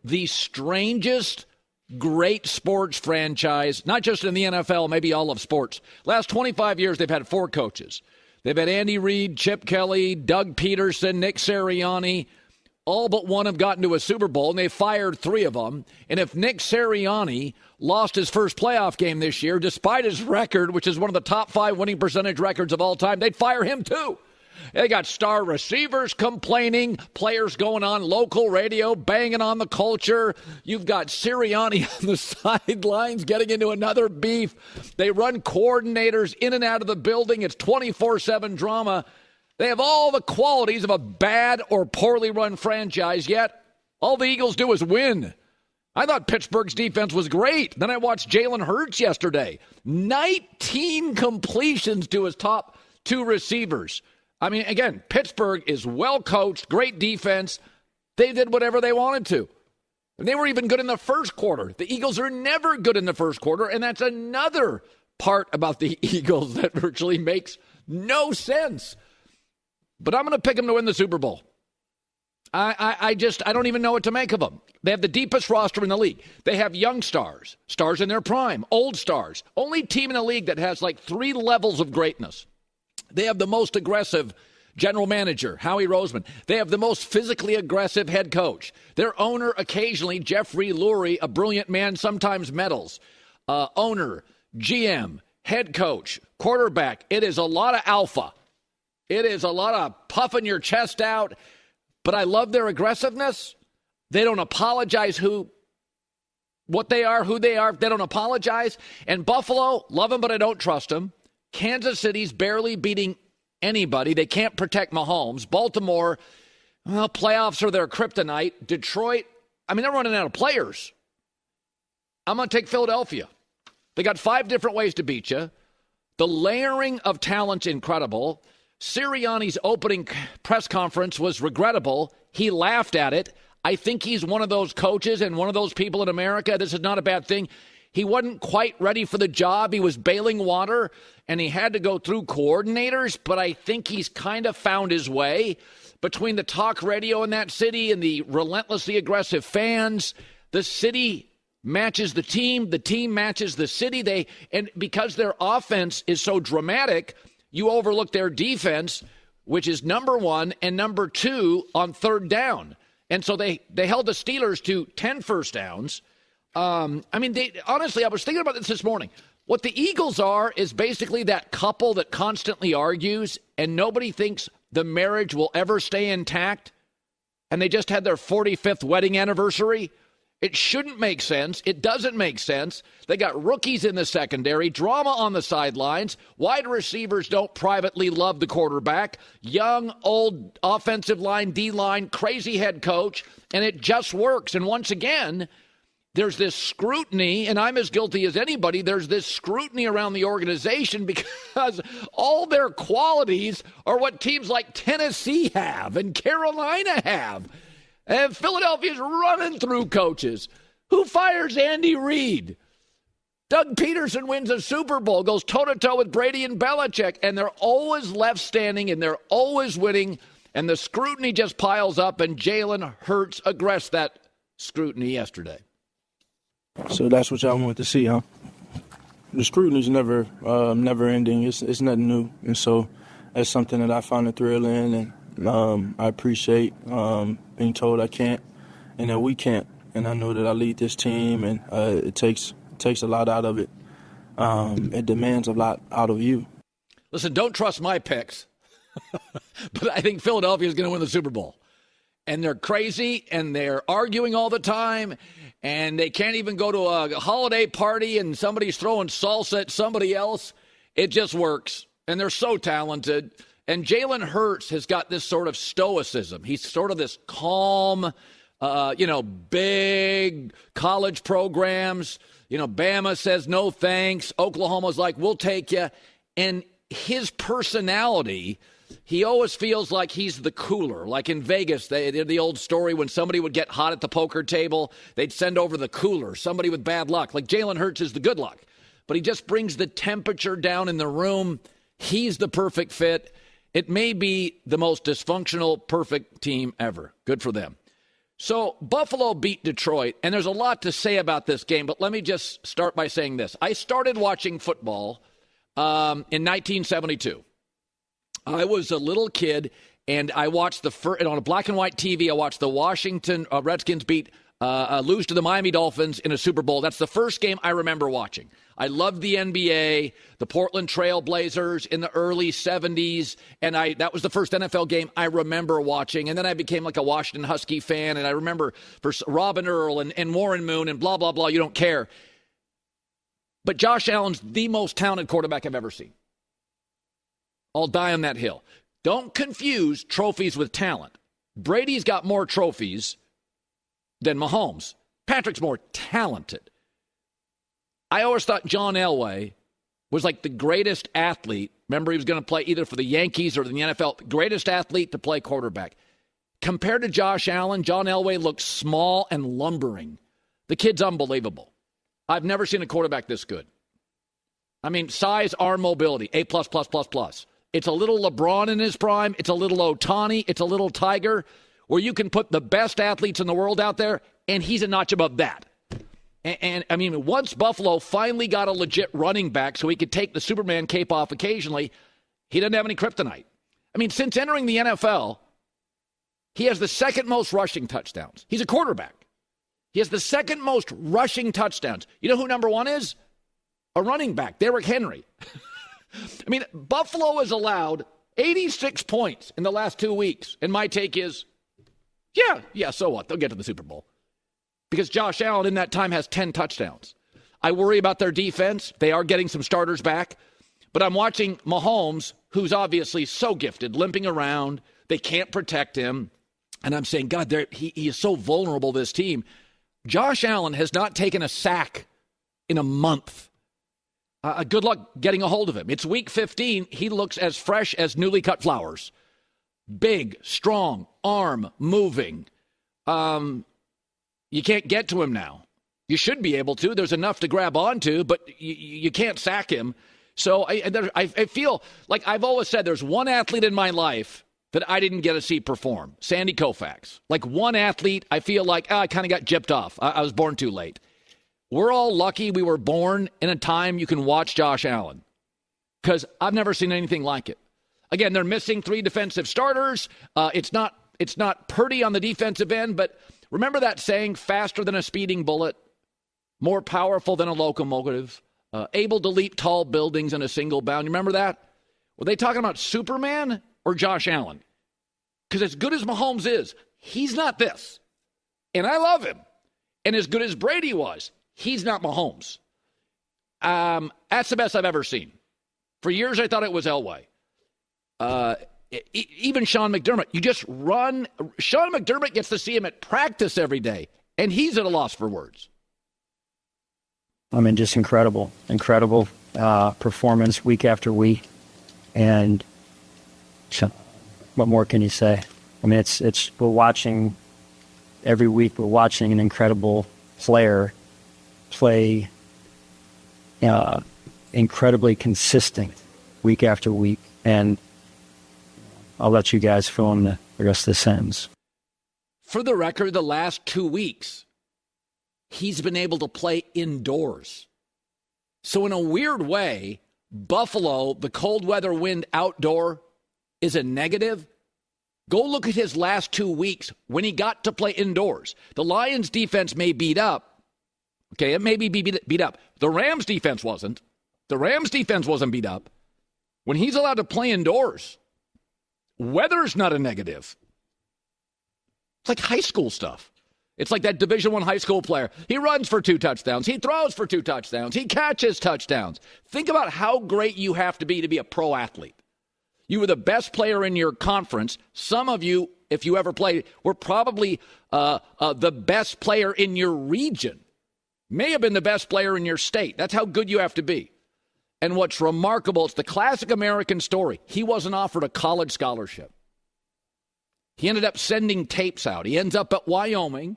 the strangest great sports franchise, not just in the NFL, maybe all of sports. Last 25 years, they've had 4 coaches. They've had Andy Reid, Chip Kelly, Doug Peterson, Nick Sirianni. All but one have gotten to a Super Bowl, and they fired 3 of them. And if Nick Sirianni lost his first playoff game this year, despite his record, which is one of the top 5 winning percentage records of all time, they'd fire him too. They got star receivers complaining, players going on local radio, banging on the culture. You've got Sirianni on the sidelines getting into another beef. They run coordinators in and out of the building. It's 24/7 drama. They have all the qualities of a bad or poorly run franchise, yet all the Eagles do is win. I thought Pittsburgh's defense was great. Then I watched Jalen Hurts yesterday. 19 completions to his top 2 receivers. I mean, again, Pittsburgh is well coached, great defense. They did whatever they wanted to. And they were even good in the first quarter. The Eagles are never good in the first quarter, and that's another part about the Eagles that virtually makes no sense. But I'm going to pick them to win the Super Bowl. I don't even know what to make of them. They have the deepest roster in the league. They have young stars, stars in their prime, old stars. Only team in the league that has like 3 levels of greatness. They have the most aggressive general manager, Howie Roseman. They have the most physically aggressive head coach. Their owner, occasionally, Jeffrey Lurie, a brilliant man, sometimes meddles. Owner, GM, head coach, quarterback. It is a lot of alpha. It is a lot of puffing your chest out. But I love their aggressiveness. They don't apologize what they are, who they are. They don't apologize. And Buffalo, love them, but I don't trust them. Kansas City's barely beating anybody. They can't protect Mahomes. Baltimore, well, playoffs are their kryptonite. Detroit, I mean, they're running out of players. I'm going to take Philadelphia. They got 5 different ways to beat you. The layering of talent's incredible. Sirianni's opening press conference was regrettable. He laughed at it. I think he's one of those coaches and one of those people in America. This is not a bad thing. He wasn't quite ready for the job. He was bailing water, and he had to go through coordinators, but I think he's kind of found his way. Between the talk radio in that city and the relentlessly aggressive fans, the city matches the team matches the city. And because their offense is so dramatic, you overlook their defense, which is number 1 and number 2 on 3rd down. And so they held the Steelers to 10 first downs. Honestly, I was thinking about this morning. What the Eagles are is basically that couple that constantly argues and nobody thinks the marriage will ever stay intact. And they just had their 45th wedding anniversary. It shouldn't make sense. It doesn't make sense. They got rookies in the secondary, drama on the sidelines. Wide receivers don't privately love the quarterback. Young, old offensive line, D-line, crazy head coach. And it just works. And once again, there's this scrutiny, and I'm as guilty as anybody, there's this scrutiny around the organization because all their qualities are what teams like Tennessee have and Carolina have. And Philadelphia's running through coaches. Who fires Andy Reid? Doug Peterson wins a Super Bowl, goes toe-to-toe with Brady and Belichick, and they're always left standing, and they're always winning, and the scrutiny just piles up, and Jalen Hurts aggressed that scrutiny yesterday. So that's what y'all want to see, huh? The scrutiny's never ending. It's nothing new, and so that's something that I find a thrill in, and I appreciate being told I can't and that we can't. And I know that I lead this team, and it takes a lot out of it. It demands a lot out of you. Listen, don't trust my picks, but I think Philadelphia is going to win the Super Bowl. And they're crazy, and they're arguing all the time, and they can't even go to a holiday party and somebody's throwing salsa at somebody else. It just works, and they're so talented. And Jalen Hurts has got this sort of stoicism. He's sort of this calm, big college programs. Bama says no thanks. Oklahoma's like, we'll take you. And his personality, he always feels like he's the cooler. Like in Vegas, they did the old story when somebody would get hot at the poker table, they'd send over the cooler, somebody with bad luck. Like Jalen Hurts is the good luck. But he just brings the temperature down in the room. He's the perfect fit. It may be the most dysfunctional, perfect team ever. Good for them. So Buffalo beat Detroit, and there's a lot to say about this game, but let me just start by saying this. I started watching football in 1972. I was a little kid, and I watched on a black and white TV, I watched the Washington Redskins lose to the Miami Dolphins in a Super Bowl. That's the first game I remember watching. I loved the NBA, the Portland Trail Blazers in the early 70s, and that was the first NFL game I remember watching. And then I became like a Washington Husky fan, and I remember for Robin Earl and Warren Moon and blah, blah, blah. You don't care. But Josh Allen's the most talented quarterback I've ever seen. I'll die on that hill. Don't confuse trophies with talent. Brady's got more trophies than Mahomes. Patrick's more talented. I always thought John Elway was like the greatest athlete. Remember, he was going to play either for the Yankees or the NFL. Greatest athlete to play quarterback. Compared to Josh Allen, John Elway looks small and lumbering. The kid's unbelievable. I've never seen a quarterback this good. I mean, size, arm, mobility, A++++. It's a little LeBron in his prime. It's a little Ohtani. It's a little Tiger, where you can put the best athletes in the world out there, and he's a notch above that. And I mean, once Buffalo finally got a legit running back so he could take the Superman cape off occasionally, he doesn't have any kryptonite. I mean, since entering the NFL, he has the second most rushing touchdowns. He's a quarterback. He has the second most rushing touchdowns. You know who number one is? A running back, Derrick Henry. I mean, Buffalo has allowed 86 points in the last 2 weeks. And my take is, yeah, so what? They'll get to the Super Bowl. Because Josh Allen in that time has 10 touchdowns. I worry about their defense. They are getting some starters back. But I'm watching Mahomes, who's obviously so gifted, limping around. They can't protect him. And I'm saying, God, he is so vulnerable, this team. Josh Allen has not taken a sack in a month. Good luck getting a hold of him. It's week 15. He looks as fresh as newly cut flowers. Big, strong, arm moving. You can't get to him now. You should be able to. There's enough to grab onto, but you can't sack him. So I feel like I've always said there's one athlete in my life that I didn't get to see perform, Sandy Koufax. Like one athlete, I feel like I kind of got gypped off. I was born too late. We're all lucky we were born in a time you can watch Josh Allen, because I've never seen anything like it. Again, they're missing 3 defensive starters. It's not Purdy on the defensive end, but remember that saying, faster than a speeding bullet, more powerful than a locomotive, able to leap tall buildings in a single bound. You remember that? Were they talking about Superman or Josh Allen? Because as good as Mahomes is, he's not this. And I love him. And as good as Brady was, he's not Mahomes. That's the best I've ever seen. For years, I thought it was Elway. Even Sean McDermott. You just run. Sean McDermott gets to see him at practice every day, and he's at a loss for words. I mean, just incredible performance week after week. And what more can you say? I mean, we're watching every week. We're watching an incredible player play incredibly consistent week after week. And I'll let you guys fill in the rest of the sentence. For the record, the last 2 weeks, he's been able to play indoors. So in a weird way, Buffalo, the cold weather wind outdoor, is a negative. Go look at his last 2 weeks when he got to play indoors. The Lions defense may beat up. Okay, it may be beat up. The Rams defense wasn't. The Rams defense wasn't beat up. When he's allowed to play indoors, weather's not a negative. It's like high school stuff. It's like that Division I high school player. He runs for 2 touchdowns. He throws for 2 touchdowns. He catches touchdowns. Think about how great you have to be a pro athlete. You were the best player in your conference. Some of you, if you ever played, were probably the best player in your region. May have been the best player in your state. That's how good you have to be. And what's remarkable, it's the classic American story. He wasn't offered a college scholarship. He ended up sending tapes out. He ends up at Wyoming,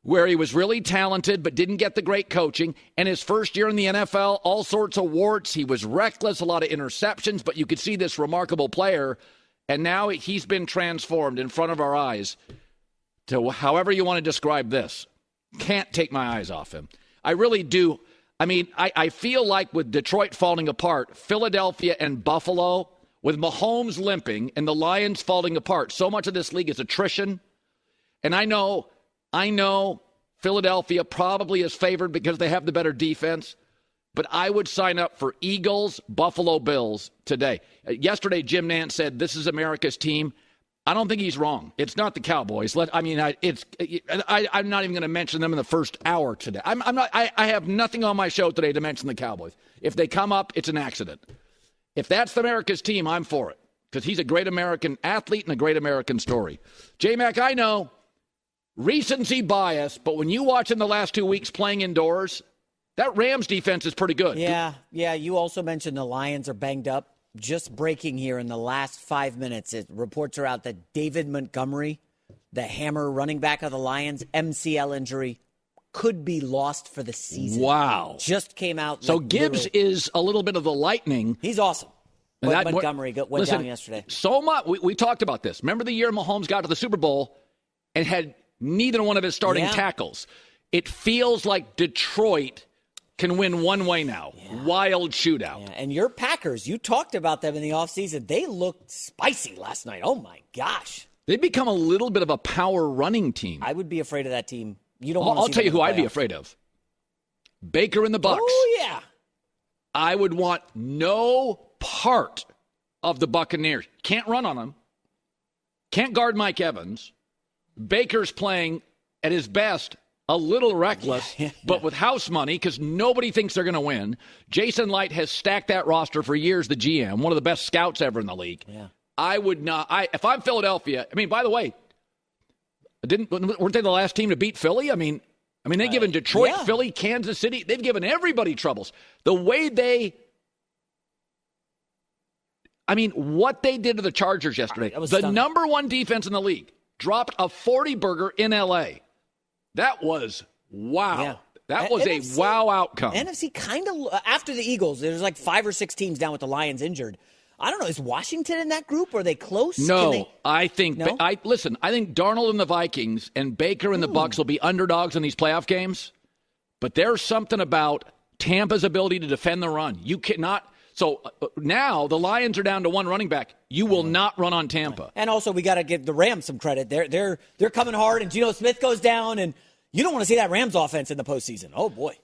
where he was really talented but didn't get the great coaching. And his first year in the NFL, all sorts of warts. He was reckless, a lot of interceptions, but you could see this remarkable player. And now he's been transformed in front of our eyes. to however you want to describe this. Can't take my eyes off him. I really do. I mean, I feel like with Detroit falling apart, Philadelphia and Buffalo, with Mahomes limping and the Lions falling apart, so much of this league is attrition. And I know Philadelphia probably is favored because they have the better defense, but I would sign up for Eagles, Buffalo Bills today. Yesterday, Jim Nantz said, this is America's team. I don't think he's wrong. It's not the Cowboys. I'm not even going to mention them in the first hour today. I have nothing on my show today to mention the Cowboys. If they come up, it's an accident. If that's America's team, I'm for it because he's a great American athlete and a great American story. J-Mac, I know, recency bias, but when you watch him the last 2 weeks playing indoors, that Rams defense is pretty good. Yeah. You also mentioned the Lions are banged up. Just breaking here in the last 5 minutes, reports are out that David Montgomery, the hammer running back of the Lions, MCL injury, could be lost for the season. Wow. Just came out. So Gibbs is a little bit of the lightning. He's awesome. But Montgomery went down yesterday. So much. We talked about this. Remember the year Mahomes got to the Super Bowl and had neither one of his starting tackles? It feels like Detroit can win one way now. Yeah. Wild shootout. Yeah. And your Packers, you talked about them in the offseason. They looked spicy last night. Oh, my gosh. They become a little bit of a power running team. I would be afraid of that team. I'll tell you who I'd be afraid of. Baker and the Bucks. Oh, yeah. I would want no part of the Buccaneers. Can't run on them. Can't guard Mike Evans. Baker's playing at his best a little reckless, but with house money because nobody thinks they're going to win. Jason Light has stacked that roster for years, the GM, one of the best scouts ever in the league. Yeah. I would not. If I'm Philadelphia, I mean, by the way, weren't they the last team to beat Philly? I mean, they've given Detroit, Philly, Kansas City, they've given everybody troubles. The way what they did to the Chargers yesterday, the stunning. number one defense in the league, dropped a 40-burger in L.A. That was wow. Yeah. That was NFC, a wow outcome. NFC kind of, after the Eagles, there's like 5 or 6 teams down with the Lions injured. I don't know. Is Washington in that group? Are they close? No, I think. No? I think Darnold and the Vikings and Baker and the Bucs will be underdogs in these playoff games. But there's something about Tampa's ability to defend the run. You cannot. So now the Lions are down to one running back. You will not run on Tampa. And also, we got to give the Rams some credit. They're coming hard, and Geno Smith goes down, and you don't want to see that Rams offense in the postseason. Oh boy.